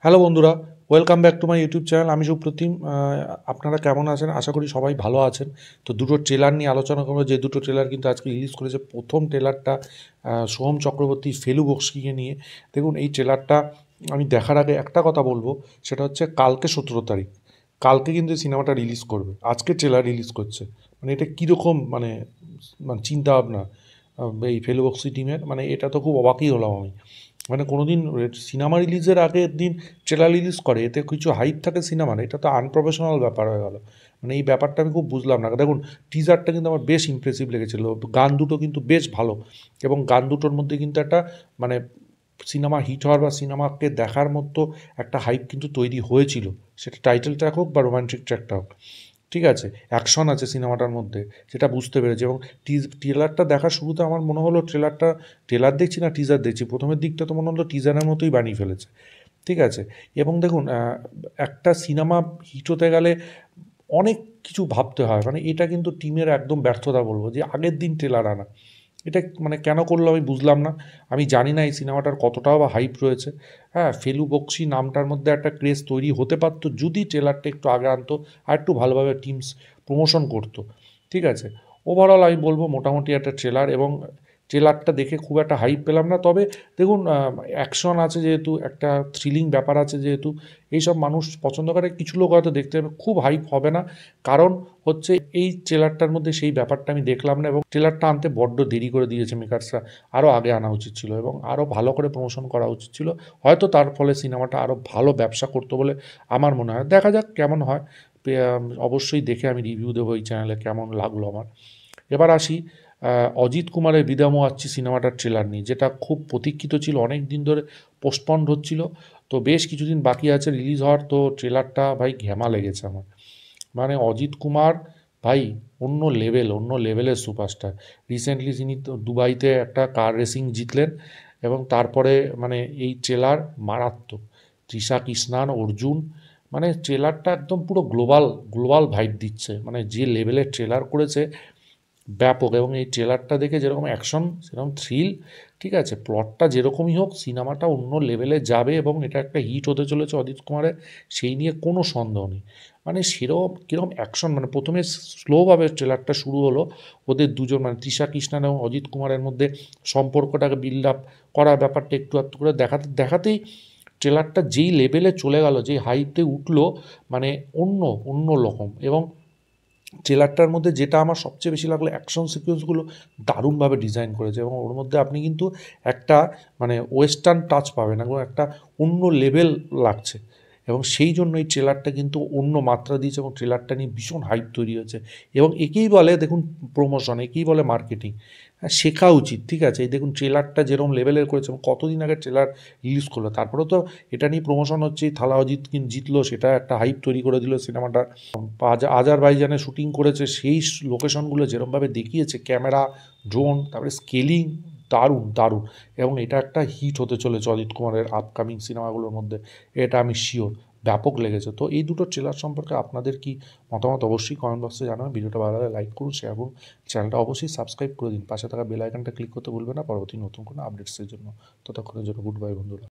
Hello বন্ধুরা, welcome back to my YouTube channel. আমি সুপ্রতিম। আপনারা কেমন আছেন? আশা করি সবাই ভালো আছেন। তো দুটো ট্রেলার নিয়ে আলোচনা করবো, যে দুটো ট্রেলার কিন্তু আজকে রিলিজ করেছে। প্রথম ট্রেলারটা সোহম চক্রবর্তী ফেলু বক্সিকে নিয়ে। দেখুন, এই ট্রেলারটা আমি দেখার আগে একটা কথা বলবো, সেটা হচ্ছে কালকে 17 তারিখ, কালকে কিন্তু এই সিনেমাটা রিলিজ করবে। আজকে ট্রেলার রিলিজ করছে, মানে এটা কীরকম মানে মানে চিন্তাভাবনা এই ফেলু বক্সি টিমের, মানে এটা তো খুব অবাকই হলাম আমি। মানে কোনো দিন সিনেমা রিলিজের আগের দিন ট্রেলার রিলিজ করে, এতে কিছু হাইপ থাকে সিনেমার, এটা তো আনপ্রফেশনাল ব্যাপার হয়ে গেল। মানে এই ব্যাপারটা আমি খুব বুঝলাম না। দেখুন, টিজারটা কিন্তু আমার বেশ ইমপ্রেসিভ লেগেছিল, গান দুটো কিন্তু বেশ ভালো, এবং গান দুটোর মধ্যে কিন্তু একটা মানে সিনেমা হিট হওয়ার বা সিনেমাকে দেখার মতো একটা হাইপ কিন্তু তৈরি হয়েছিল। সেটা টাইটেল ট্র্যাক হোক বা রোমান্টিক ট্র্যাকটা হোক, ঠিক আছে। অ্যাকশন আছে সিনেমাটার মধ্যে, সেটা বুঝতে পেরেছি। এবং ট্রেলারটা দেখার শুরুতে আমার মনে হলো ট্রেলার দেখছি না টিজার দেখছি, প্রথমের দিকটা তো মনে হলো টিজারের মতোই বানিয়ে ফেলেছে, ঠিক আছে। এবং দেখুন, একটা সিনেমা হিট হতে গেলে অনেক কিছু ভাবতে হয়, মানে এটা কিন্তু টিমের একদম ব্যর্থতা বলবো, যে আগের দিন ট্রেলার আনা। এটা মানে কেন করলো আমি বুঝলাম না। আমি জানি না এই সিনেমাটার কতটাও বা হাইপ রয়েছে। হ্যাঁ, ফেলু বক্সি নামটার মধ্যে একটা ক্রেজ তৈরি হতে পারতো যদি ট্রেলারটা একটু আগে আনতো, আর একটু ভালোভাবে টিমস প্রমোশন করতো, ঠিক আছে। ওভারঅল আমি বলবো মোটামুটি একটা ট্রেলার, এবং ট্রেলারটা দেখে খুব একটা হাইপ পেলাম না। তবে দেখুন, অ্যাকশন আছে যেহেতু, একটা থ্রিলিং ব্যাপার আছে যেহেতু, এইসব মানুষ পছন্দ করে। কিছু লোক হয়তো দেখতে হবে, খুব হাইপ হবে না। কারণ হচ্ছে এই ট্রেলারটার মধ্যে সেই ব্যাপারটা আমি দেখলাম না, এবং ট্রেলারটা আনতে বড্ড দেরি করে দিয়েছে মেকার্সরা। আরও আগে আনা উচিত ছিল, এবং আরও ভালো করে প্রমোশন করা উচিত ছিল। হয়তো তার ফলে সিনেমাটা আরও ভালো ব্যবসা করতো বলে আমার মনে হয়। দেখা যাক কেমন হয়। অবশ্যই দেখে আমি রিভিউ দেবো এই চ্যানেলে কেমন লাগলো আমার। এবার আসি অজিত কুমারের বিদামো আচ্ছি সিনেমাটার ট্রেলার নিয়ে, যেটা খুব প্রতীক্ষিত ছিল, অনেক দিন ধরে পোস্টপন্ড হচ্ছিল। তো বেশ কিছুদিন বাকি আছে রিলিজ হওয়ার, তো ট্রেলারটা ভাই ঘ্যামা লেগেছে আমার। মানে অজিত কুমার ভাই অন্য লেভেলের সুপারস্টার। রিসেন্টলি তিনি তো দুবাইতে একটা কার রেসিং জিতলেন, এবং তারপরে মানে এই ট্রেলার মারাত্মক। তৃষা কৃষ্ণান, অর্জুন, মানে ট্রেলারটা একদম পুরো গ্লোবাল গ্লোবাল ভাইব দিচ্ছে। মানে যে লেভেলের ট্রেলার করেছে, ব্যাপক। এবং এই ট্রেলারটা দেখে যেরকম অ্যাকশন সেরকম থ্রিল, ঠিক আছে। প্লটটা যেরকমই হোক, সিনেমাটা অন্য লেভেলে যাবে, এবং এটা একটা হিট হতে চলেছে অজিত কুমারের, সেই নিয়ে কোনো সন্দেহ নেই। মানে সেরকম কীরকম অ্যাকশন, মানে প্রথমে স্লোভাবে ট্রেলারটা শুরু হলো, ওদের দুজন মানে তৃষা কৃষ্ণান এবং অজিত কুমারের মধ্যে সম্পর্কটাকে বিল্ড আপ করার ব্যাপারটা একটু একটু করে দেখাতে দেখাতেই ট্রেলারটা যেই লেভেলে চলে গেল, যেই হাইতে উঠলো, মানে অন্য অন্য রকম। এবং ট্রেলারটার মধ্যে যেটা আমার সবচেয়ে বেশি লাগলো, অ্যাকশন সিকোয়েন্সগুলো দারুণভাবে ডিজাইন করেছে, এবং ওর মধ্যে আপনি কিন্তু একটা মানে ওয়েস্টার্ন টাচ পাবেন, এবং একটা অন্য লেভেল লাগছে। এবং সেই জন্য এই ট্রেলারটা কিন্তু অন্য মাত্রা দিয়েছে, এবং ট্রেলারটা নিয়ে ভীষণ হাইপ তৈরি হয়েছে। এবং একেই বলে দেখুন প্রমোশন, একেই বলে মার্কেটিং। হ্যাঁ, শেখা উচিত, ঠিক আছে। এই দেখুন ট্রেলারটা যেরকম লেভেলের করেছে, এবং কতদিন আগে ট্রেলার রিলিজ করলো, তারপরেও তো এটা নিয়ে প্রমোশন হচ্ছে। থালা অজিত জিতলো, সেটা একটা হাইপ তৈরি করে দিল সিনেমাটা। আজারবাইজানে শুটিং করেছে, সেই লোকেশনগুলো যেরকমভাবে দেখিয়েছে, ক্যামেরা, ড্রোন, তারপরে স্কেলিং, দারুণ দারুণ। এবং এটা একটা হিট হতে চলেছে অজিত কুমারের আপকামিং সিনেমাগুলোর মধ্যে, এটা আমি শিওর। ব্যাপক লেগেছে। তো এই দুটো ট্রেলার সম্পর্কে আপনাদের কি মতামত অবশ্যই কমেন্ট বক্সে জানাবেন। ভিডিওটা ভালো লাগলে লাইক করুন, শেয়ার করুন, চ্যানেলটা অবশ্যই সাবস্ক্রাইব করে দিন, পাশে থাকা বেল আইকনটা ক্লিক করতে ভুলবেন না পরবর্তী নতুন কোনো আপডেটসের জন্য। ততক্ষণের জন্য গুড বাই বন্ধুরা।